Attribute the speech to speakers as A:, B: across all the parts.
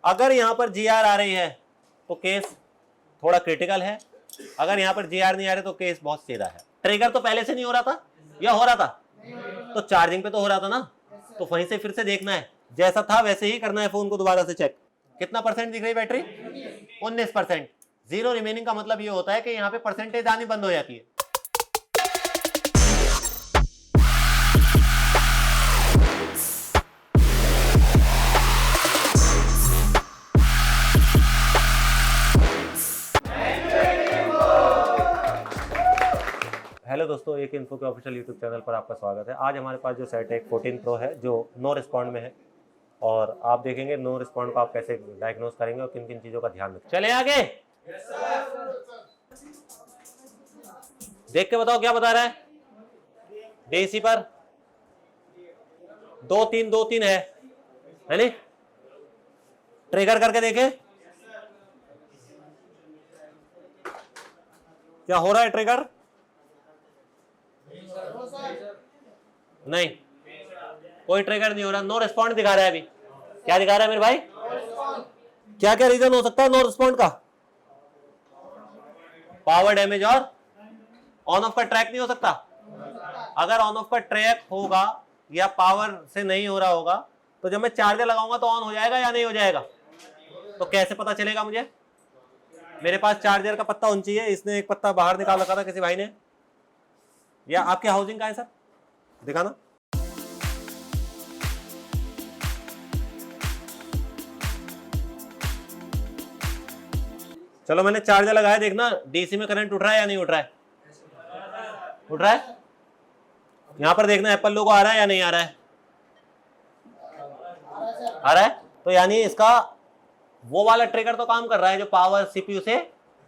A: अगर यहां पर जी आर आ रही है तो केस थोड़ा क्रिटिकल है, अगर यहां पर जी आर नहीं आ रही तो केस बहुत सीधा है। ट्रिगर तो पहले से नहीं हो रहा था या हो रहा था? तो चार्जिंग पे तो हो रहा था ना, तो वहीं से फिर से देखना है, जैसा था वैसे ही करना है फोन को दोबारा से चेक। कितना परसेंट दिख रही बैटरी? 19%। जीरो रिमेनिंग का मतलब ये होता है कि यहाँ पे परसेंटेज आनी बंद हो जाती है। हेलो दोस्तों, एक इन्फो के ऑफिशियल यूट्यूब चैनल पर आपका स्वागत है। आज हमारे पास जो सेट है 14 प्रो है जो नो रिस्पॉन्ड में है, और आप देखेंगे नो रिस्पॉन्ड को आप कैसे डायग्नोस करेंगे और किन किन चीज़ों का ध्यान रखें। चले आगे। देख के बताओ क्या बता रहा है। डीसी पर 2-3 है नहीं? ट्रिगर करके देखे क्या हो रहा है। ट्रिगर नहीं, कोई ट्रिगर नहीं हो रहा, नो रिस्पॉन्ड दिखा रहा है। अभी क्या दिखा रहा है मेरे भाई? क्या क्या रीजन हो सकता है नो रिस्पॉन्ड का? पावर डैमेज और ऑन ऑफ का ट्रैक नहीं हो सकता। अगर ऑन ऑफ का ट्रैक होगा या पावर से नहीं हो रहा होगा तो जब मैं चार्जर लगाऊंगा तो ऑन हो जाएगा या नहीं हो जाएगा? तो कैसे पता चलेगा मुझे? मेरे पास चार्जर का पत्ता होना चाहिए, इसने एक पत्ता बाहर निकाल रखा था किसी भाई ने। या आपके हाउसिंग का है सर? दिखाना। चलो मैंने चार्जर लगाया, देखना डीसी में करंट उठ रहा है या नहीं उठ रहा है? उठ रहा है। यहां पर देखना एप्पल लोगो आ रहा है या नहीं आ रहा है? आ रहा है। तो यानी इसका वो वाला ट्रिगर तो काम कर रहा है जो पावर सीपीयू से,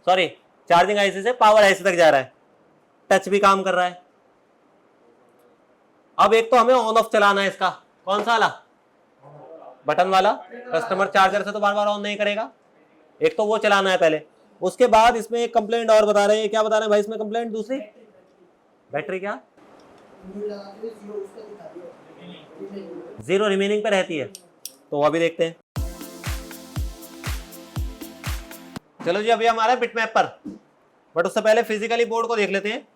A: सॉरी चार्जिंग आईसी से पावर आईसी तक जा रहा है। टच भी काम कर रहा है। अब एक तो हमें ऑन ऑफ चलाना है इसका। कौन सा वाला? बटन वाला। कस्टमर चार्जर से तो बार बार ऑन नहीं करेगा, एक तो वो चलाना है पहले। उसके बाद इसमें एक कंप्लेंट और बता रहे हैं। क्या बता रहे हैं भाई इसमें कंप्लेंट? दूसरी बैटरी क्या जीरो रिमेनिंग पे रहती है, तो वो अभी देखते हैं। चलो जी, अभी हमारा बिटमैप पर, बट उससे पहले फिजिकली बोर्ड को देख लेते हैं।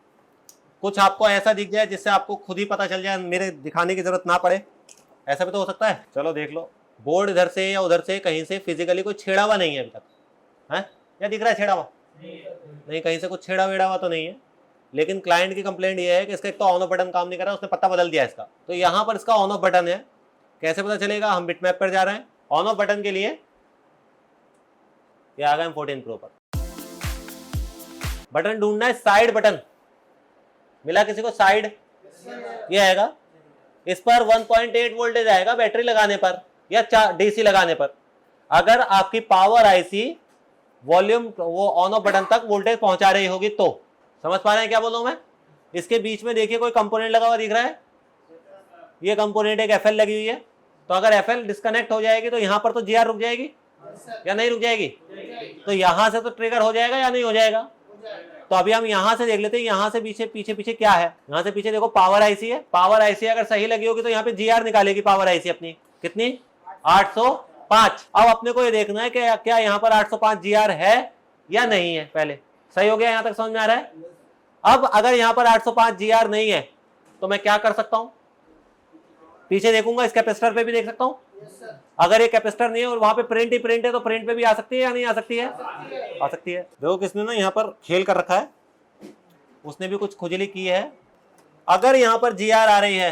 A: कुछ आपको ऐसा दिख जाए जिससे आपको खुद ही पता चल जाए, मेरे दिखाने की जरूरत ना पड़े, ऐसा भी तो हो सकता है। चलो देख लो, बोर्ड इधर से या उधर से कहीं से फिजिकली कोई छेड़ा हुआ नहीं है अभी तक, है या दिख रहा है छेड़ा हुआ? नहीं, कहीं से कुछ छेड़ा वेड़ा हुआ तो नहीं है। लेकिन क्लाइंट की कंप्लेंट ये है कि इसका एक तो ऑन ऑफ बटन काम नहीं कर रहा, उसने पत्ता बदल दिया इसका। तो यहाँ पर इसका ऑन ऑफ बटन है, कैसे पता चलेगा? हम बिटमैप पर जा रहे हैं। ऑन ऑफ बटन के लिए ये आ गए हम 14 प्रो पर। बटन ढूंढना है, साइड बटन मिला किसी को? साइड ये आएगा, इस पर 1.8 वोल्टेज आएगा बैटरी लगाने पर या डीसी लगाने पर। अगर आपकी पावर आईसी वॉल्यूम वो ऑन ऑफ बटन तक वोल्टेज पहुंचा रही होगी तो। समझ पा रहे हैं क्या बोल रहा हूं मैं? इसके बीच में देखिए कोई कंपोनेंट लगा हुआ दिख रहा है। ये कंपोनेंट एक एफएल लगी हुई है, तो अगर एफएल डिस्कनेक्ट हो जाएगी तो यहां पर तो जीआर रुक जाएगी या नहीं रुक जाएगी? तो यहां से तो ट्रिगर हो जाएगा या नहीं हो जाएगा? तो अभी हम यहां से देख लेते हैं, यहां से पीछे क्या है। यहां से पीछे देखो पावर आईसी है। पावर आईसी अगर सही लगी होगी तो यहाँ पे जीआर निकालेगी पावर आईसी अपनी। कितनी? 805। अब अपने को ये देखना है कि क्या यहाँ पर 805 जीआर है या नहीं है। पहले सही हो गया, यहां तक समझ में आ रहा है? अब अगर यहाँ पर 805 जीआर नहीं है तो मैं क्या कर सकता हूं? पीछे देखूंगा, इस कैपेसिटर पे भी देख सकता हूं। अगर ये कैपेसिटर नहीं है और वहां पे प्रिंट ही प्रिंट है तो प्रिंट पे भी आ सकती है या नहीं आ सकती है? आ सकती है। देखो किसने ना यहाँ पर खेल कर रखा है, उसने भी कुछ खुजली की है। अगर यहाँ पर जीआर आ रही है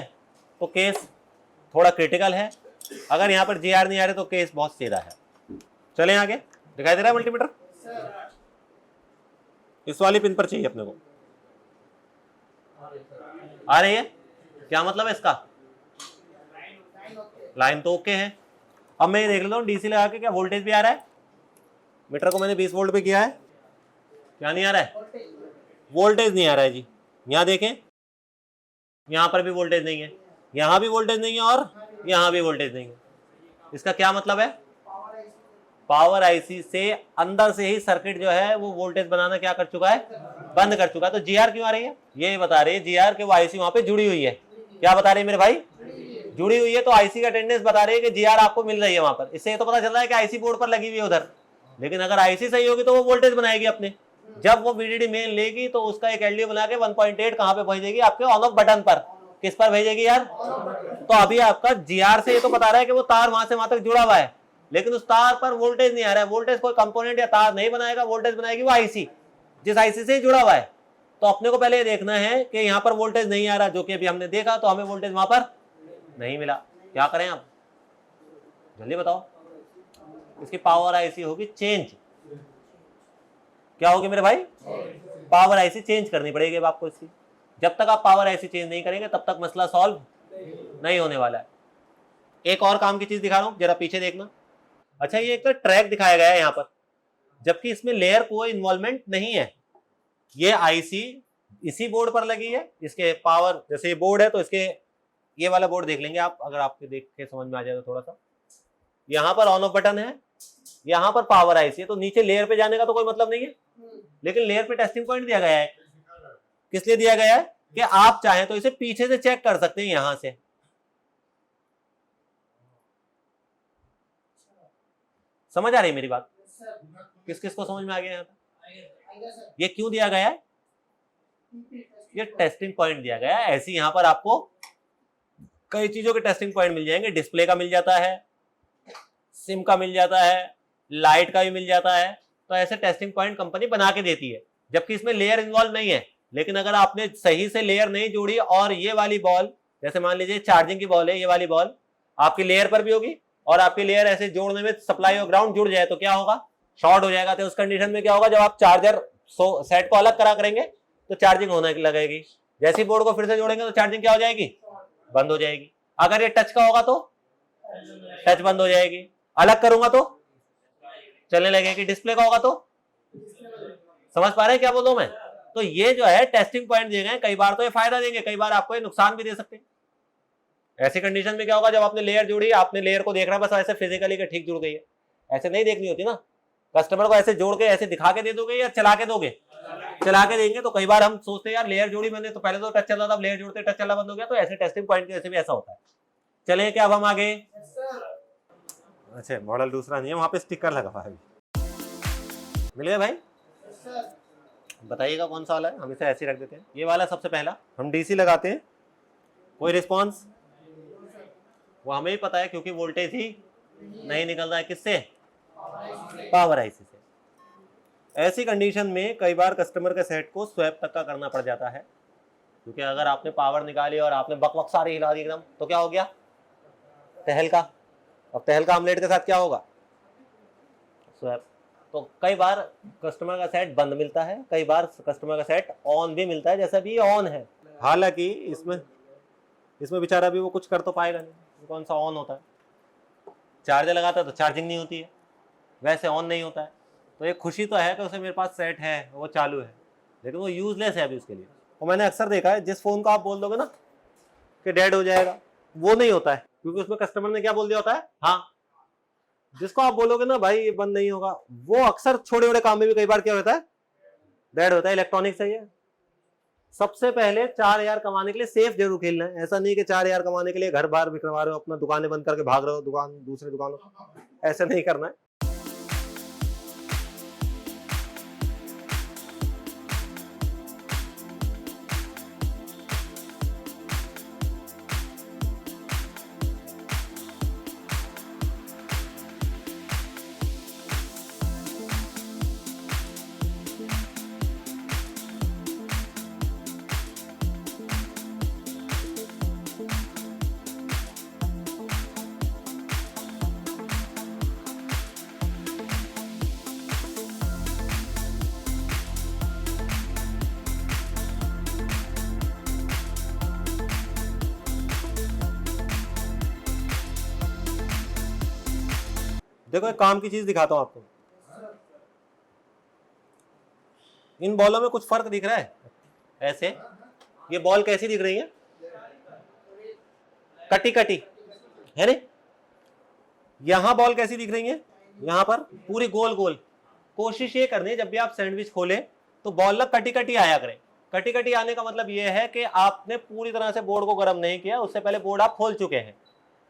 A: तो केस थोड़ा क्रिटिकल है, अगर यहाँ पर जीआर नहीं आ रही तो केस बहुत सीधा है। चलें आगे। दिखाई दे रहा है मल्टीमीटर? इस वाली पिन पर चाहिए अपने को। आ रही है? क्या मतलब है इसका? लाइन तो ओके है। अब मैं ये देख लेता हूँ डीसी लगा के क्या वोल्टेज भी आ रहा है। मीटर को मैंने 20 वोल्ट पे किया है, क्या नहीं आ रहा है? वोल्टेज नहीं आ रहा है जी। यहाँ देखें, यहाँ पर भी वोल्टेज नहीं है, यहाँ भी वोल्टेज नहीं है और यहाँ भी वोल्टेज नहीं है। इसका क्या मतलब है? पावर आईसी से अंदर से ही सर्किट जो है वो वोल्टेज बनाना क्या कर चुका है? बंद कर चुका है। तो जीआर क्यों आ रही है? ये बता रही है जीआर के वो आईसी वहां पे जुड़ी हुई है। क्या बता रही है मेरे भाई? जुड़ी हुई है तो आईसी का अटेंडेंस बता रही है कि जीआर आपको मिल रही है वहां पर। इससे ये तो पता चल रहा है कि आईसी बोर्ड पर लगी हुई है उधर। लेकिन अगर आईसी सही होगी तो वो वोल्टेज बनाएगी अपने। जब वो वीडीडी मेन लेगी तो उसका एक एलडीओ बना के 1.8 कहां पे भेजेगी? आपके ऑन ऑफ बटन पर। किस पर भेजेगी यार? तो अभी आपका जीआर से ये तो बता रहा है कि वो तार वहां से वहां तक जुड़ा हुआ है, लेकिन उस तार पर वोल्टेज नहीं आ रहा है। वोल्टेज कोई कंपोनेंट या तार नहीं बनाएगा, वोल्टेज बनाएगी वो आईसी, जिस आईसी से जुड़ा हुआ है। तो अपने को पहले ये देखना है कि यहाँ पर वोल्टेज नहीं आ रहा, जो कि अभी हमने देखा, तो हमें वोल्टेज वहां पर नहीं मिला। क्या करें आप? जल्दी बताओ। इसकी पावर आईसी होगी चेंज। क्या होगी मेरे भाई? पावर आईसी चेंज करनी पड़ेगी अब आपको इसकी। जब तक आप पावर आईसी चेंज नहीं करेंगे तब तक मसला सॉल्व नहीं होने वाला है। एक और काम की चीज दिखा रहा हूं, जरा पीछे देखना। अच्छा, ये एक ट्रैक दिखाया गया है यहाँ पर, जबकि इसमें लेयर कोई इन्वॉल्वमेंट नहीं है। ये आईसी इसी बोर्ड पर लगी है। इसके पावर, जैसे ये बोर्ड है तो इसके ये वाला बोर्ड देख लेंगे आप, अगर आपके देख के समझ में आ जाएगा थोड़ा सा। यहाँ पर ऑन ऑफ बटन है, यहाँ पर पावर आईसी है, तो नीचे लेयर पे जाने का तो कोई मतलब नहीं है। लेकिन लेयर पे टेस्टिंग पॉइंट दिया गया है। किस लिए दिया गया है? कि आप चाहें तो इसे पीछे से चेक कर सकते हैं यहां से। समझ आ रही है मेरी बात? किस किस को समझ में आ गया? यहाँ पर ये क्यों दिया गया है? ये टेस्टिंग पॉइंट दिया गया है। ऐसे यहाँ पर आपको कई चीजों के टेस्टिंग पॉइंट मिल जाएंगे। डिस्प्ले का मिल जाता है, सिम का मिल जाता है, लाइट का भी मिल जाता है। तो ऐसे टेस्टिंग पॉइंट कंपनी बना के देती है, जबकि इसमें लेयर इन्वॉल्व नहीं है। लेकिन अगर आपने सही से लेयर नहीं जोड़ी और ये वाली बॉल, जैसे मान लीजिए चार्जिंग की बॉल है, ये वाली बॉल आपकी लेयर पर भी होगी और आपकी लेयर ऐसे जोड़ने में सप्लाई और ग्राउंड जुड़ जाए तो क्या होगा? शॉर्ट हो जाएगा। तो उस कंडीशन में क्या होगा? जब आप चार्जर सेट को अलग करा करेंगे तो चार्जिंग होने लगेगी। जैसे बोर्ड को फिर से जोड़ेंगे तो चार्जिंग क्या हो जाएगी? बंद हो जाएगी। अगर ये टच का होगा तो टच बंद हो जाएगी, अलग करूंगा तो चलने लगेगी। डिस्प्ले का होगा तो, समझ पा रहे हैं क्या बोल रहा हूं मैं? तो ये जो है टेस्टिंग पॉइंट दिए गए, कई बार तो ये फायदा देंगे, कई बार आपको ये नुकसान भी दे सकते हैं। ऐसी कंडीशन में क्या होगा? जब आपने लेयर जोड़ी, आपने लेयर को देख रहा है बस ऐसे फिजिकली कि ठीक जुड़ गई है, ऐसे नहीं देखनी होती ना। कस्टमर को ऐसे जोड़ के ऐसे दिखा के दे दोगे या चला के दोगे? चला के देंगे। तो कई बार हम सोचते हैं यार लेयर जोड़ी मैंने तो पहले तो टच चल रहा था, अब लेयर जोड़ते टच चलना बंद हो गया। तो ऐसे टेस्टिंग पॉइंट की वजह से भी ऐसा होता है। चले क्या अब हम आगे? अच्छा, मॉडल दूसरा नहीं है, वहां पे स्टिकर लगा हुआ है। मिल गया भाई? बताइएगा कौन सा वाला है, हम इसे ऐसे रख देते हैं। ये वाला सबसे पहला हम डीसी लगाते हैं, कोई रिस्पॉन्स? वो हमें ही पता है क्योंकि वोल्टेज ही नहीं निकल रहा है। किससे? पावर आईसी से। ऐसी कंडीशन में कई बार कस्टमर के सेट को स्वैप तक का करना पड़ जाता है, क्योंकि अगर आपने पावर निकाली और आपने बक बक सारी हिला दी एकदम, तो क्या हो गया? तहलका। अब तहलका ऑमलेट के साथ क्या होगा? स्वैप। तो कई बार कस्टमर का सेट बंद मिलता है, कई बार कस्टमर का सेट ऑन भी मिलता है, जैसा भी ऑन है। हालांकि इसमें बेचारा भी वो कुछ कर तो पाएगा नहीं। कौन सा ऑन होता है? चार्जर लगाता है तो चार्जिंग नहीं होती है, वैसे ऑन नहीं होता है। तो एक खुशी तो है कि उसे मेरे पास सेट है, वो चालू है, लेकिन वो यूजलेस है अभी उसके लिए। और मैंने अक्सर देखा है, जिस फोन को आप बोल दोगे ना कि डेड हो जाएगा, वो नहीं होता है, क्योंकि उसमें कस्टमर ने क्या बोल दिया होता है? हाँ। जिसको आप बोलोगे ना भाई ये बंद नहीं होगा, वो अक्सर छोटे छोटे काम में भी कई बार क्या होता है? डेड होता है। इलेक्ट्रॉनिक्स है ये। सबसे पहले 4000 कमाने के लिए सेफ जरूर खेलना है। ऐसा नहीं कि 4000 कमाने के लिए घर बार बिकवा रहे हो, अपना दुकानें बंद करके भाग रहे हो दुकान दूसरी दुकानों, ऐसा नहीं करना है। देखो एक काम की चीज दिखाता हूं आपको। इन बॉलों में कुछ फर्क दिख रहा है? ऐसे ये बॉल कैसी दिख रही है? कटी कटी है ना? यहां बॉल कैसी दिख रही है? यहां पर पूरी गोल गोल। कोशिश ये करनी है जब भी आप सैंडविच खोलें तो बॉल ना कटी कटी आया करे। कटी कटी आने का मतलब ये है कि आपने पूरी तरह से बोर्ड को गर्म नहीं किया, उससे पहले बोर्ड आप खोल चुके हैं।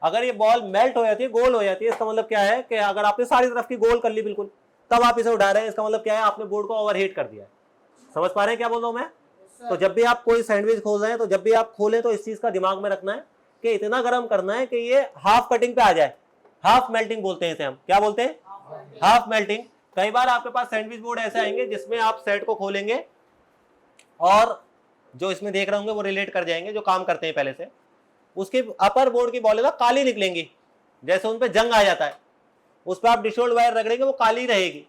A: अगर ये बॉल मेल्ट हो जाती है, गोल हो जाती है, इसका मतलब क्या है कि अगर आपने सारी तरफ की गोल कर ली बिल्कुल, तब आप इसे उठा रहे हैं, इसका मतलब क्या है, आपने बोर्ड को ओवरहीट कर दिया है। समझ पा रहे हैं क्या बोल रहा हूं मैं? तो जब भी आप कोई सैंडविच खोल रहे हैं, तो जब भी आप खोलें तो इस चीज का दिमाग में रखना है कि इतना गर्म करना है कि ये हाफ कटिंग पे आ जाए। हाफ मेल्टिंग बोलते हैं इसे हम, क्या बोलते हैं? Half melting. कई बार आपके पास सैंडविच बोर्ड ऐसे आएंगे जिसमें आप सेट को खोलेंगे और जो इसमें देख रहे होंगे वो रिलेट कर जाएंगे, जो काम करते हैं पहले से। उसकी अपर बोर्ड की बॉल ना काली निकलेंगी, जैसे उन पे जंग आ जाता है, उस पर आप डिशोल्ड वायर रगड़ेंगे वो काली रहेगी।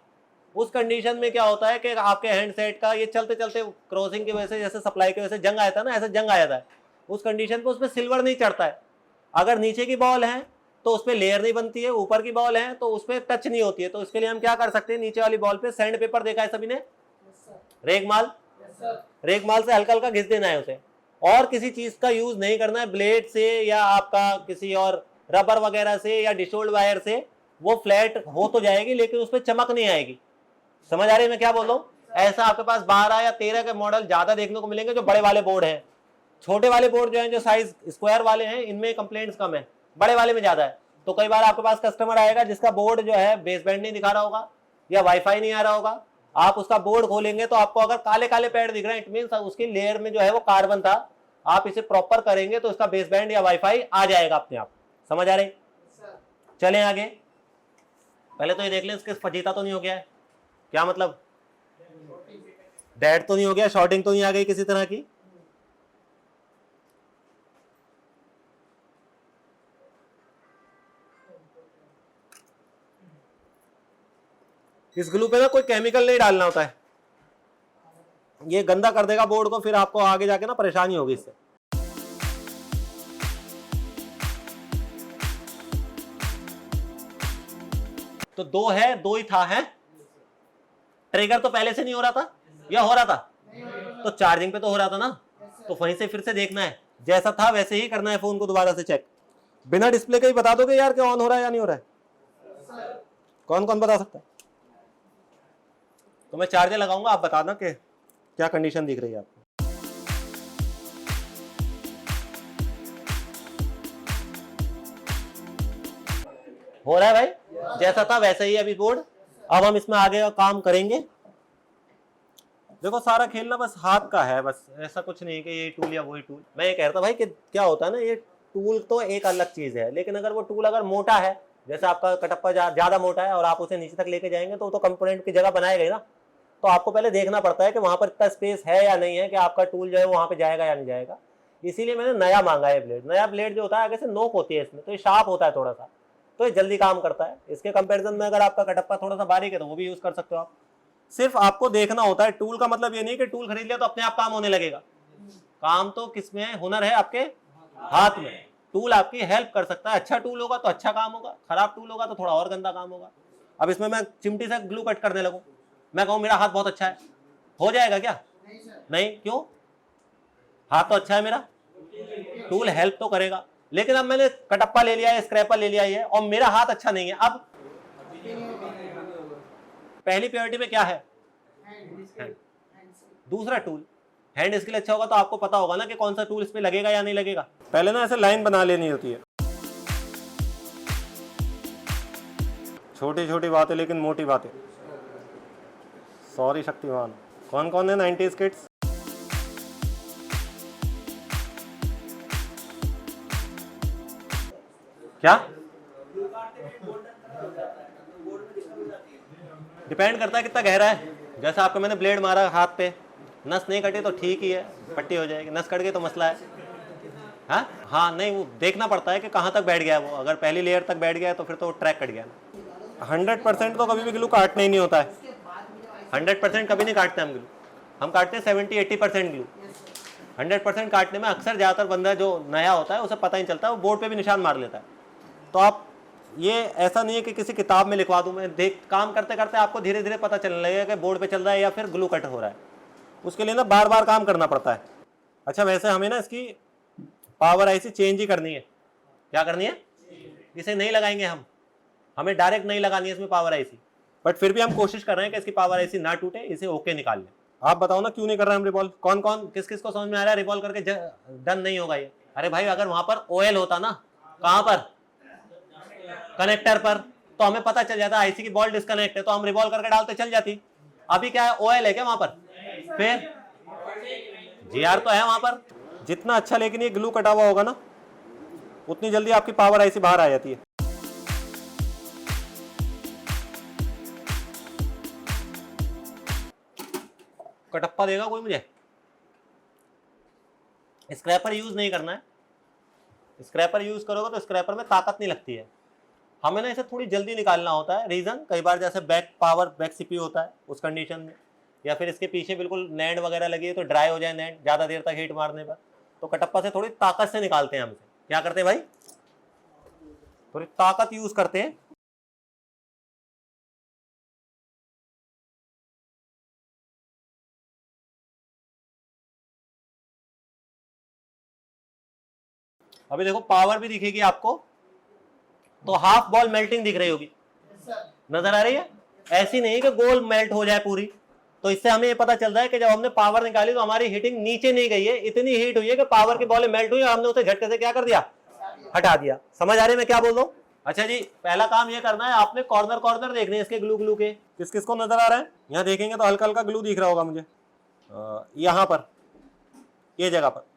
A: उस कंडीशन में क्या होता है कि आपके हैंडसेट का ये चलते चलते क्रॉसिंग की वजह से, जैसे सप्लाई की वजह से जंग आया था ना, ऐसे जंग आ जाता है। उस कंडीशन पे उसमें सिल्वर नहीं चढ़ता है। अगर नीचे की बॉल है तो उस पर लेयर नहीं बनती है, ऊपर की बॉल है तो उस पर टच नहीं होती है। तो इसके लिए हम क्या कर सकते हैं, नीचे वाली बॉल पे सैंड पेपर देखा है सभी ने, रेगमाल, रेगमाल से हल्का हल्का घिस देना है उसे, और किसी चीज का यूज नहीं करना है, ब्लेड से या आपका किसी और रबर वगैरह से या डिशोल्ड वायर से। वो फ्लैट हो तो जाएगी लेकिन उस पर चमक नहीं आएगी। समझ आ रही है मैं क्या बोल रहा हूँ? ऐसा आपके पास 12 या 13 के मॉडल ज्यादा देखने को मिलेंगे जो बड़े वाले बोर्ड हैं। छोटे वाले बोर्ड जो हैं, जो साइज स्क्वायर वाले हैं, इनमें कंप्लेंट्स कम है, बड़े वाले में ज्यादा है। तो कई बार आपके पास कस्टमर आएगा जिसका बोर्ड जो है बेसबैंड नहीं दिखा रहा होगा या वाईफाई नहीं आ रहा होगा, आप उसका बोर्ड खोलेंगे तो आपको अगर काले काले पैड दिख रहे हैं, इट मीन उसकी लेयर में जो है वो कार्बन था। आप इसे प्रॉपर करेंगे तो इसका बेसबैंड या वाईफाई आ जाएगा अपने आप। समझ आ रही? चलें आगे। पहले तो ये देख लें इसके फजीता तो नहीं हो गया है, क्या मतलब डेड तो नहीं हो गया, शॉर्टिंग तो नहीं आ गई किसी तरह की। इस ग्लू पे ना कोई केमिकल नहीं डालना होता है, ये गंदा कर देगा बोर्ड को, फिर आपको आगे जाके ना परेशानी होगी इससे। तो दो है, दो ही था है। ट्रिगर तो पहले से नहीं हो रहा था या हो रहा था? तो चार्जिंग पे तो हो रहा था ना, तो वहीं से फिर से देखना है, जैसा था वैसे ही करना है। फोन को दोबारा से चेक, बिना डिस्प्ले के ही बता दोगे यार कि ऑन हो रहा है या नहीं हो रहा है? कौन कौन बता सकता है? तो मैं चार्जर लगाऊंगा, आप बता दो कि क्या कंडीशन दिख रही है आपको। हो रहा है भाई, जैसा था वैसे ही अभी बोर्ड। अब हम इसमें आगे का काम करेंगे। देखो सारा खेलना बस हाथ का है, बस ऐसा कुछ नहीं कि ये टूल या वही टूल। मैं ये कह रहा था भाई कि क्या होता है ना, ये टूल तो एक अलग चीज है, लेकिन अगर वो टूल अगर मोटा है, जैसे आपका कटप्पा ज्यादा मोटा है और आप उसे नीचे तक लेके जाएंगे तो कंपोनेंट की जगह बनाएगा ही ना। तो आपको पहले देखना पड़ता है कि वहां पर इतना स्पेस है या नहीं है कि आपका टूल जो है वहां पे जाएगा या नहीं जाएगा। इसीलिए मैंने नया मांगा है ब्लेड। नया ब्लेड जो होता है आगे से नोक होती है इसमें, तो ये शार्प होता है थोड़ा सा, तो ये जल्दी काम करता है। इसके कंपैरिजन में अगर आपका कटप्पा थोड़ा सा बारीक है तो वो भी यूज कर सकते हो आप। सिर्फ आपको देखना होता है। टूल का मतलब ये नहीं कि टूल खरीद लिया तो अपने आप काम होने लगेगा। काम तो किसमें है? हुनर है आपके हाथ में। टूल आपकी हेल्प कर सकता है। अच्छा टूल होगा तो अच्छा काम होगा, खराब टूल होगा तो थोड़ा और गंदा काम होगा। अब इसमें मैं चिमटी से ग्लू कट करने लगूं, मैं कहूं मेरा हाथ बहुत अच्छा है, हो जाएगा क्या? नहीं। क्यों? हाथ तो अच्छा है मेरा, टूल हेल्प तो करेगा। लेकिन अब मैंने कटप्पा ले लिया है, स्क्रैपर ले लिया है और मेरा हाथ अच्छा नहीं है। अब पहली प्रायोरिटी में क्या है? दूसरा टूल हैंड स्किल अच्छा होगा तो आपको पता होगा ना कि कौन सा टूल इस पे लगेगा या नहीं लगेगा। पहले ना ऐसे लाइन बना लेनी होती है, छोटी छोटी बातें लेकिन मोटी बातें। सॉरी शक्तिमान। कौन कौन है 90s किड्स? क्या डिपेंड करता है कितना गहरा है। जैसा आपको मैंने ब्लेड मारा हाथ पे, नस नहीं कटी तो ठीक ही है, पट्टी हो जाएगी। नस कट गई तो मसला है। हाँ नहीं, वो देखना पड़ता है कि कहाँ तक बैठ गया वो। अगर पहली लेयर तक बैठ गया तो फिर तो ट्रैक कट गया। 100% तो कभी भी ग्लू काटना ही नहीं होता है। 100% कभी नहीं काटते हम ग्लू, हम काटते हैं 70-80% ग्लू। 100% काटने में अक्सर ज़्यादातर बंदा जो नया होता है उसे पता ही चलता है, वो बोर्ड पे भी निशान मार लेता है। तो आप ये ऐसा नहीं है कि किसी किताब में लिखवा दूं मैं, देख काम करते करते आपको धीरे धीरे पता चलने लगेगा कि बोर्ड पे चल रहा है या फिर ग्लू कट हो रहा है। उसके लिए ना बार बार काम करना पड़ता है। अच्छा वैसे हमें ना इसकी पावर आईसी चेंज ही करनी है। क्या करनी है? इसे नहीं लगाएंगे हम, हमें डायरेक्ट नहीं लगानी है इसमें पावर आईसी। बट फिर भी हम कोशिश कर रहे हैं कि इसकी पावर आईसी ना टूटे, इसे ओके निकाल लें। आप बताओ ना क्यों नहीं कर रहे हम रिवॉल्व? कौन कौन किस किस को समझ में आ रहा है रिवॉल्व करके डन नहीं होगा ये? अरे भाई अगर वहां पर ऑयल होता ना, कहां पर? कनेक्टर पर, तो हमें पता चल जाता आईसी की बॉल डिस्कनेक्ट है, तो हम रिवॉल्व करके डालते चल जाती। अभी क्या है, ओएल है क्या वहां पर, फिर जीआर तो है वहां पर। जितना अच्छा लेकिन ये ग्लू कटा हुआ होगा ना, उतनी जल्दी आपकी पावर आईसी बाहर आ जाती है। कटप्पा देगा कोई मुझे? स्क्रैपर यूज नहीं करना है, स्क्रैपर यूज करोगे तो स्क्रैपर में ताकत नहीं लगती है। हमें ना इसे थोड़ी जल्दी निकालना होता है। रीजन कई बार जैसे बैक पावर बैक सीपीयू होता है उस कंडीशन में, या फिर इसके पीछे बिल्कुल नैंड वगैरह लगी है तो ड्राई हो जाए नैंड ज्यादा देर तक हीट मारने पर, तो कटप्पा से थोड़ी ताकत से निकालते हैं हम इसे। क्या करते हैं भाई, थोड़ी ताकत यूज करते हैं। अभी देखो पावर भी दिखेगी आपको, तो हाफ बॉल मेल्टिंग दिख रही होगी, नजर आ रही है? ऐसी नहीं कि गोल मेल्ट हो जाए पूरी। तो इससे हमें ये पता चल रहा है कि जब हमने पावर निकाली तो हमारी हीटिंग नीचे नहीं गई है, इतनी हीट हुई है कि पावर की बॉलें मेल्ट हुई और हमने उसे झटके से क्या कर दिया, हटा दिया। समझ आ रही है मैं क्या बोल रहा हूं? अच्छा जी, पहला काम ये करना है, आपने कॉर्नर कॉर्नर देखने इसके ग्लू ग्लू के। किस किस को नजर आ रहा है? यहाँ देखेंगे तो हल्का हल्का ग्लू दिख रहा होगा मुझे, यहाँ पर ये जगह पर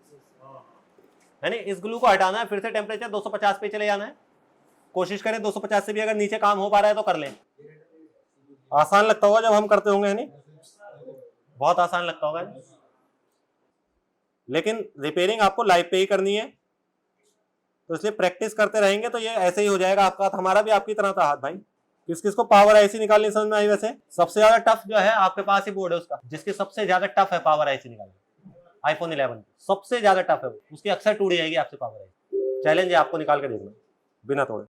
A: है नहीं। इस ग्लू को हटाना है, फिर से टेम्परेचर 250 पे चले जाना है। कोशिश करें 250 से भी अगर नीचे काम हो पा रहा है तो कर लें। आसान लगता होगा जब हम करते होंगे, है नहीं? बहुत आसान लगता होगा, लेकिन रिपेयरिंग आपको लाइव पे ही करनी है, तो इसलिए प्रैक्टिस करते रहेंगे तो ये ऐसे ही हो जाएगा आपका हाथ। हमारा भी आपकी तरह था हाथ भाई। किस किस को पावर आईसी निकालनी समझ में आई? वैसे सबसे ज्यादा टफ जो है आपके पास ही बोर्ड है उसका, जिसकी सबसे ज्यादा टफ है पावर आईसी निकालना, आईफोन 11 सबसे ज्यादा टफ है, उसकी अक्सर टूट जाएगी आपसे पावर आईसी। चैलेंज है आपको निकाल के देखना बिना तोड़े।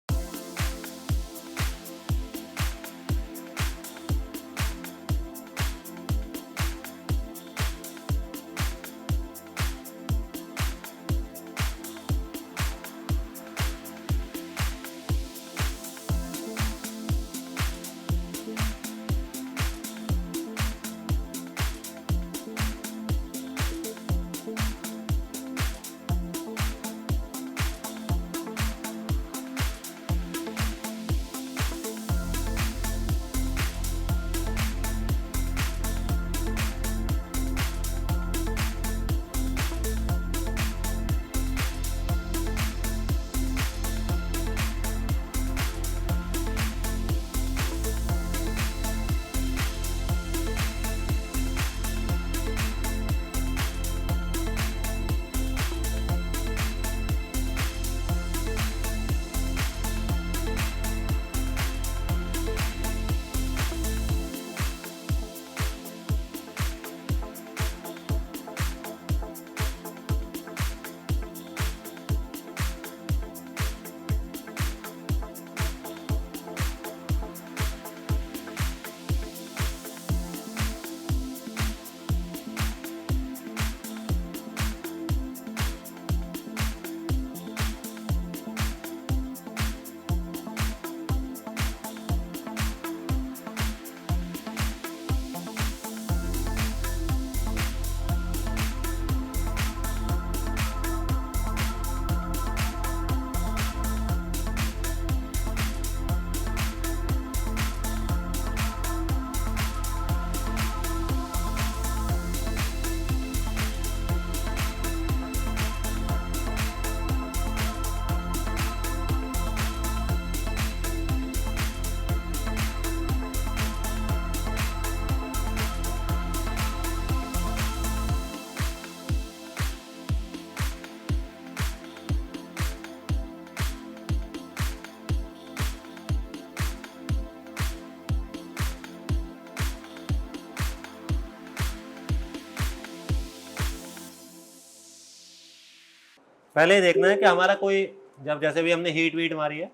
A: पहले ही देखना है कि हमारा कोई, जब जैसे भी हमने हीट वीट मारी है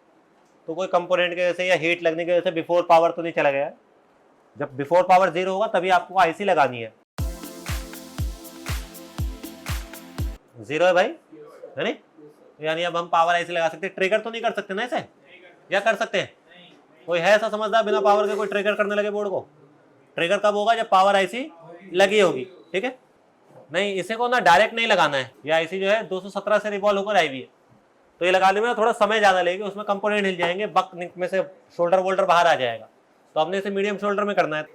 A: तो कोई कंपोनेंट की वजह से या हीट लगने की वजह से बिफोर पावर तो नहीं चला गया है। जब बिफोर पावर 0 होगा तभी आपको आईसी लगानी है। 0 है भाई, है नहीं? यानी अब हम पावर आईसी लगा सकते हैं, ट्रिगर तो नहीं कर सकते ना इसे, या कर सकते हैं? कोई है ऐसा समझदार बिना पावर के कोई ट्रिगर करने लगे बोर्ड को? ट्रिगर कब होगा? जब पावर आईसी लगी होगी, ठीक है? नहीं, इसे को ना डायरेक्ट नहीं लगाना है। ये आईसी जो है 217 से रिवॉल्व होकर आई हुई है, तो ये लगाने में थोड़ा समय ज़्यादा लगेगा, उसमें कंपोनेंट हिल जाएंगे, बक में से शोल्डर वोल्डर बाहर आ जाएगा, तो हमने इसे मीडियम शोल्डर में करना है।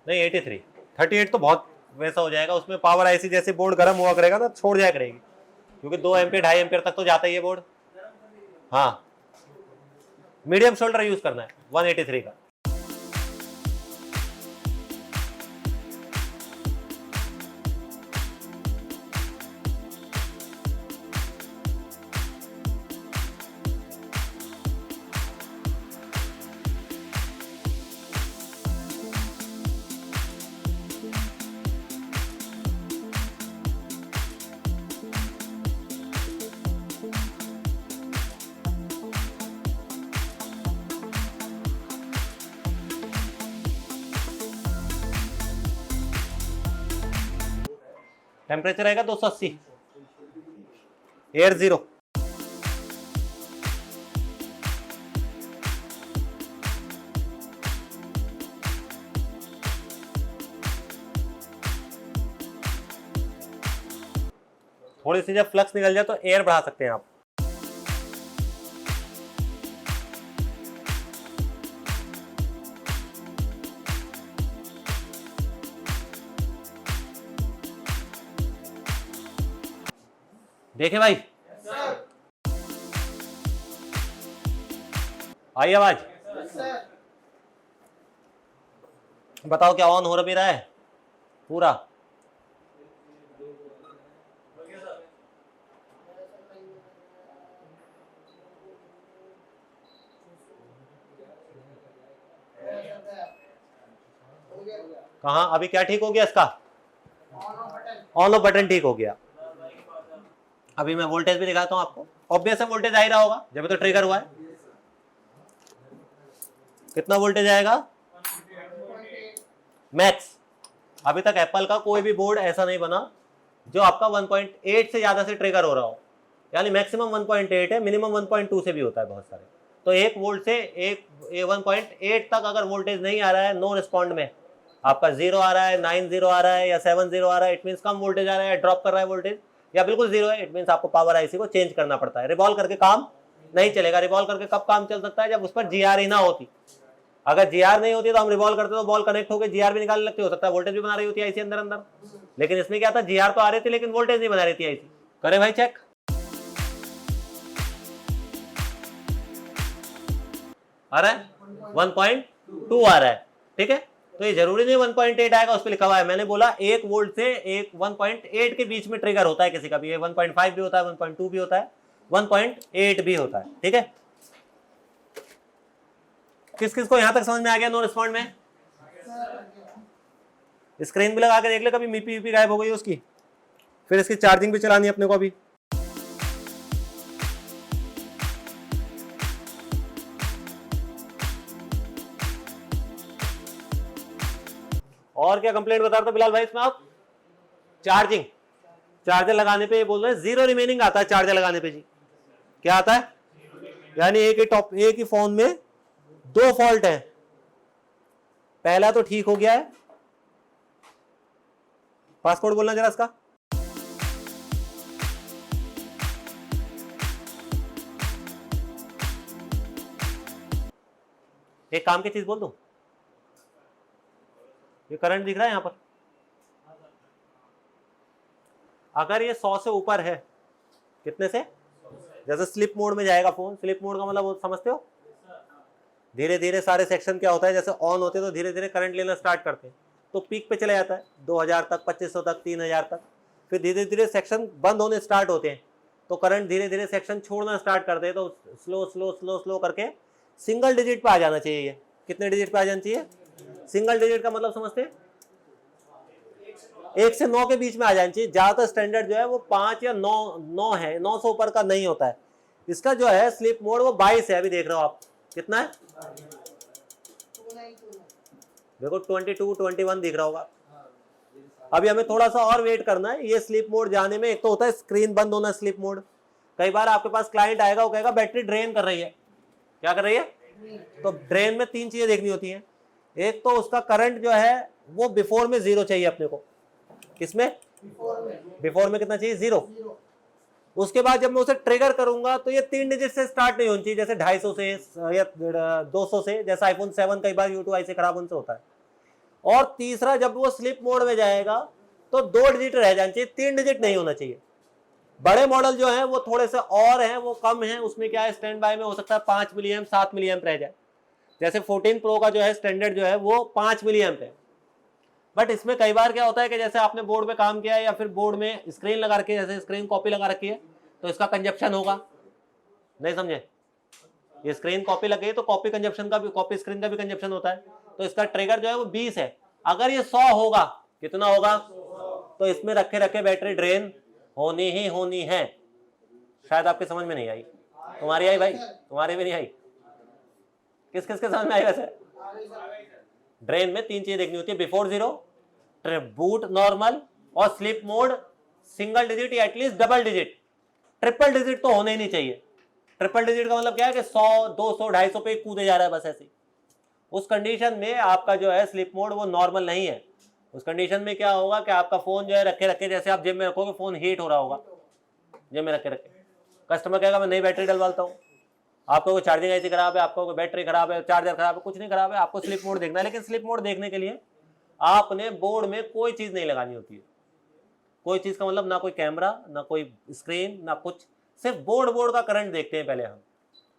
A: नहीं 83, 38 तो बहुत वैसा हो जाएगा, उसमें पावर आईसी जैसे बोर्ड गर्म हुआ करेगा ना, छोड़ जाया करेगी, क्योंकि 2 एम्पियर 2.5 एम्पियर तक तो जाता ही है बोर्ड। हाँ, मीडियम शोल्डर यूज करना है 183 का। टेम्परेचर रहेगा 280, एयर 0। थोड़ी सी जब फ्लक्स निकल जाए तो एयर बढ़ा सकते हैं आप। देखे भाई, आई आवाज? बताओ क्या ऑन हो रहा है पूरा? कहाँ अभी क्या ठीक हो गया इसका? ऑन ऑफ बटन ठीक हो गया। अभी मैं वोल्टेज भी दिखाता हूं आपको, ऑब्वियस है वोल्टेज आ ही रहा होगा जब तो ट्रिगर हुआ है। कितना वोल्टेज आएगा? मैक्स। अभी तक एप्पल का कोई भी बोर्ड ऐसा नहीं बना जो आपका 1.8 से ज्यादा से ट्रिगर हो रहा हो, यानी मैक्सिमम 1.8 है, मिनिमम 1.2 से भी होता है बहुत सारे। तो 1 वोल्ट से 1.8 तक अगर वोल्टेज नहीं आ रहा है नो रिस्पॉन्ड में, आपका 0 आ रहा है, 9 आ रहा है या 7 आ रहा है, इट मीन कम वोल्टेज आ रहा है, ड्रॉप कर रहा है वोल्टेज, या बिल्कुल 0 है, इट मीन आपको पावर आईसी को चेंज करना पड़ता है। रिवॉल्व करके काम नहीं चलेगा। रिवॉल्व करके कब काम चल सकता है? जब उस पर जीआर ही ना होती। अगर जीआर नहीं होती तो हम रिवॉल्व करते तो बॉल कनेक्ट होकर जीआर भी निकालने लगते, हो सकता है वोल्टेज भी बना रही होती है आईसी अंदर अंदर, लेकिन इसमें क्या था, जीआर तो आ रही थी लेकिन वोल्टेज नहीं बना रही थी आईसी। करे भाई चेक। आ रहा है 1.2 आ रहा है, ठीक है। तो ये जरूरी नहीं 1.8 आएगा, उस पर लिखा हुआ है। मैंने बोला 1 वोल्ट से 1.8 के बीच में ट्रिगर होता है किसी का भी, 1.5 भी होता है, 1.2 भी होता है, 1.8 भी होता है, ठीक है। किस किस को यहां तक समझ में आ गया नो रिस्पॉन्ड में? स्क्रीन भी लगा के देख ले, कभी मीपी वीपी गायब हो गई उसकी। फिर इसकी चार्जिंग भी चलानी है अपने को अभी। और क्या कंप्लेंट बता रहे थे बिलाल भाई इसमें आप? चार्जिंग, चार्जर लगाने पे बोल रहे हैं 0 रिमेनिंग आता है चार्जर लगाने पे जी। क्या आता है? यानी एक ही फोन में 2 फॉल्ट है। पहला तो ठीक हो गया है, पासवर्ड बोलना जरा इसका। एक काम की चीज बोल दूं, ये करंट दिख रहा है यहां पर, अगर ये 100 से ऊपर है, कितने से? जैसे स्लिप मोड में जाएगा फोन, स्लिप मोड का मतलब समझते हो, धीरे धीरे सारे सेक्शन क्या होता है, जैसे ऑन होते हैं तो धीरे धीरे करंट लेना स्टार्ट करते हैं, तो पीक पे चले जाता है 2000 तक, 2500 तक, 3000 तक। फिर धीरे धीरे सेक्शन बंद होने स्टार्ट होते हैं, तो करंट धीरे धीरे सेक्शन छोड़ना स्टार्ट करते हैं, तो स्लो स्लो स्लो स्लो करके सिंगल डिजिट पे आ जाना चाहिए। ये कितने डिजिट पे आ जाना चाहिए? सिंगल डिजिट का मतलब समझते हैं, 1 से 9 के बीच में आ जाना चाहिए। ज्यादातर स्टैंडर्ड जो है वो 5 या 9 है, 9 से ऊपर का नहीं होता है। इसका जो है स्लिप मोड वो 22 है, अभी देख रहे हो आप, कितना है देखो, 22 21 दिख रहा होगा। अभी हमें थोड़ा सा और वेट करना है ये स्लीप मोड जाने में। एक तो होता है स्क्रीन बंद होना स्लीप मोड, कई बार आपके पास क्लाइंट आएगा वो कहेगा बैटरी ड्रेन कर रही है। क्या कर रही है? तो ड्रेन में 3 चीजें देखनी होती हैं। एक तो उसका करंट जो है वो बिफोर में 0 चाहिए अपने को। किसमें? बिफोर में कितना चाहिए? 0। उसके बाद जब मैं उसे ट्रिगर करूंगा तो ये 3 डिजिट से स्टार्ट नहीं होनी चाहिए, जैसे 250 से या 200 से, जैसे आईफोन 7 कई बार U2I से खराब उनसे होता है। और तीसरा, जब वो स्लिप मोड में जाएगा तो 2 डिजिट रह जानी चाहिए, 3 डिजिट नहीं होना चाहिए। बड़े मॉडल जो है वो थोड़े से और हैं, वो कम है, उसमें क्या है स्टैंड बाय में हो सकता है 5 मिली एम्प 7 मिली एम्प रह जाए। जैसे 14 प्रो का जो है स्टैंडर्ड जो है वो 5 मिली एम्प है। बट इसमें कई बार क्या होता है कि जैसे आपने बोर्ड पे काम किया है या फिर बोर्ड में स्क्रीन लगा रखी है, जैसे स्क्रीन कॉपी लगा रखी है, तो इसका कंजप्शन होगा, नहीं समझे, ये स्क्रीन कॉपी लगी है तो कॉपी कंजप्शन का भी, कॉपी स्क्रीन का भी कंजप्शन होता है। तो इसका ट्रिगर जो है वो 20 है। अगर ये 100 होगा, कितना होगा, तो इसमें रखे रखे बैटरी ड्रेन होनी ही होनी है। शायद आपकी समझ में नहीं आई, तुम्हारी आई भाई, तुम्हारी भी नहीं आई, किस किस के समझ में आई वैसे? ड्रेन में 3 चीजें देखनी होती है, बिफोर जीरो, बूट नॉर्मल और स्लिप मोड सिंगल डिजिट या at least double digit. Triple digit तो होने ही नहीं चाहिए। ट्रिपल डिजिट का मतलब क्या है कि 100 200 250 पे कूदे जा रहा है बस ऐसे। उस कंडीशन में आपका जो है स्लिप मोड वो नॉर्मल नहीं है। उस कंडीशन में क्या होगा कि आपका फोन जो है रखे रखे, जैसे आप जेब में रखोगे फोन हीट हो रहा होगा, जेब में रखे रखे। कस्टमर कहेगा मैं नई बैटरी डलवाता हूँ, आपको कोई चार्जिंग ऐसी खराब है, आपको कोई बैटरी खराब है, चार्जर खराब है, कुछ नहीं खराब है, आपको स्लिप मोड देखना है। लेकिन स्लिप मोड देखने के लिए आपने बोर्ड में कोई चीज नहीं लगानी होती है। कोई चीज का मतलब ना कोई कैमरा, ना कोई स्क्रीन, ना कुछ, सिर्फ बोर्ड का करंट देखते हैं पहले हम।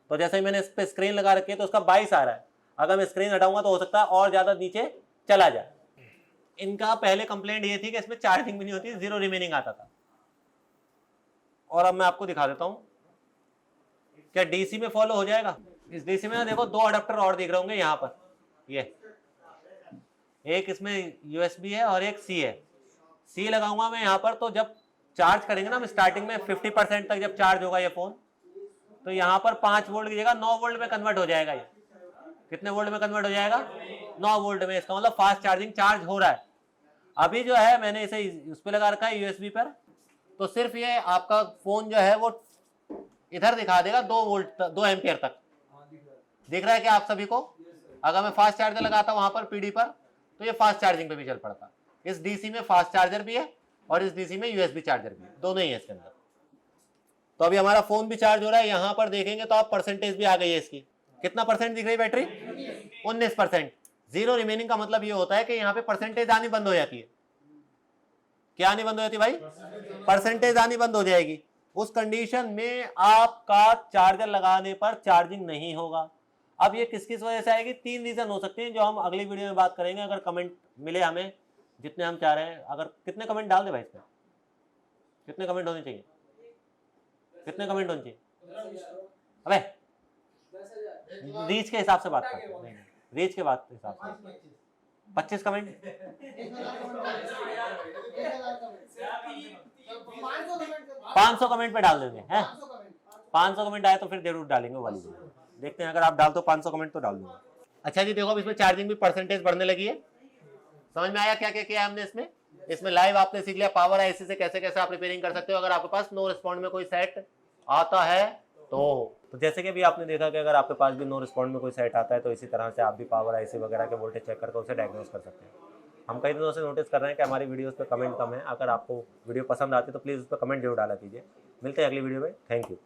A: तो जैसे ही मैंने इस पे स्क्रीन लगा रखी है तो उसका 22 आ रहा है, अगर मैं स्क्रीन हटाऊंगा तो हो सकता है और ज्यादा नीचे चला जाए। इनका पहले कंप्लेंट ये थी कि इसमें चार्जिंग भी नहीं होती, 0 रिमेनिंग आता था। और अब मैं आपको दिखा देता हूं क्या डीसी में फॉलो हो जाएगा। इस डीसी में ना देखो 2 अडेप्टर और दिख रहे होंगे यहाँ पर, ये एक इसमें यूएसबी है और एक सी है। सी लगाऊंगा मैं यहाँ पर, तो जब चार्ज करेंगे ना हम स्टार्टिंग में 50% तक जब चार्ज होगा ये फोन, तो यहाँ पर 5 वोल्ट की जगह 9 वोल्ट में कन्वर्ट हो जाएगा। ये कितने वोल्ट में कन्वर्ट हो जाएगा? 9 वोल्ट में। इसका मतलब फास्ट चार्जिंग चार्ज हो रहा है। अभी जो है मैंने इसे उस पर लगा रखा है यूएसबी पर, तो सिर्फ ये आपका फोन जो है वो इधर दिखा देगा 2 वोल्ट 2 एम्पियर तक। दिख रहा है क्या आप सभी को? अगर मैं फास्ट चार्जर लगाता वहां पर पीडी पर, तो ये फास्ट चार्जिंग पे भी चल पड़ता। इस डीसी में फास्ट चार्जर भी है और इस डीसी में यूएसबी चार्जर भी है, दोनों ही है इसके अंदर। तो अभी हमारा फोन भी चार्ज हो रहा है। यहां पर देखेंगे तो आप परसेंटेज भी आ गई है इसकी। कितना परसेंट दिख रही है बैटरी? 19%। 0 रिमेनिंग का मतलब ये होता है कि यहाँ पे परसेंटेज आनी बंद हो जाती है। क्या आनी बंद हो जाती है भाई? परसेंटेज आनी बंद हो जाएगी। उस कंडीशन में आपका चार्जर लगाने पर चार्जिंग नहीं होगा। अब ये किस किस वजह से आएगी? 3 रीजन हो सकते हैं जो हम अगली वीडियो में बात करेंगे। अगर कमेंट मिले हमें जितने हम चाह रहे हैं, अगर कितने कमेंट डाल दे भाई इसमें, कितने कमेंट होने चाहिए, कितने कमेंट होने चाहिए? अबे रीच के हिसाब से बात करते हैं, रीच के बात हिसाब से 25 कमेंट। 500 कमेंट पे डाल देंगे हैं। 500 कमेंट आए तो फिर जरूर डालेंगे वो वाली। देखते हैं अगर आप डाल दो 500 कमेंट तो डाल दूंगा। अच्छा जी देखो अब इसमें चार्जिंग भी परसेंटेज बढ़ने लगी है। समझ में आया क्या क्या किया हमने इसमें? इसमें लाइव आपने सीख लिया पावर आईसी से कैसे कैसे आप रिपेयरिंग कर सकते हो अगर आपके पास नो रिस्पॉन्ड में कोई सेट आता है तो जैसे कि अभी आपने देखा कि अगर आपके पास भी नो रिस्पॉन्ड में कोई सेट आता है तो इसी तरह से आप भी पावर आईसी वगैरह के वोल्टेज चेक करके उसे डायग्नोस कर सकते हैं। हम कई दिनों से नोटिस कर रहे हैं कि हमारी वीडियोस पे कमेंट कम है। अगर आपको वीडियो पसंद आती है तो प्लीज़ उस पर कमेंट जरूर डाला कीजिए। मिलते हैं अगली वीडियो में। Thank you.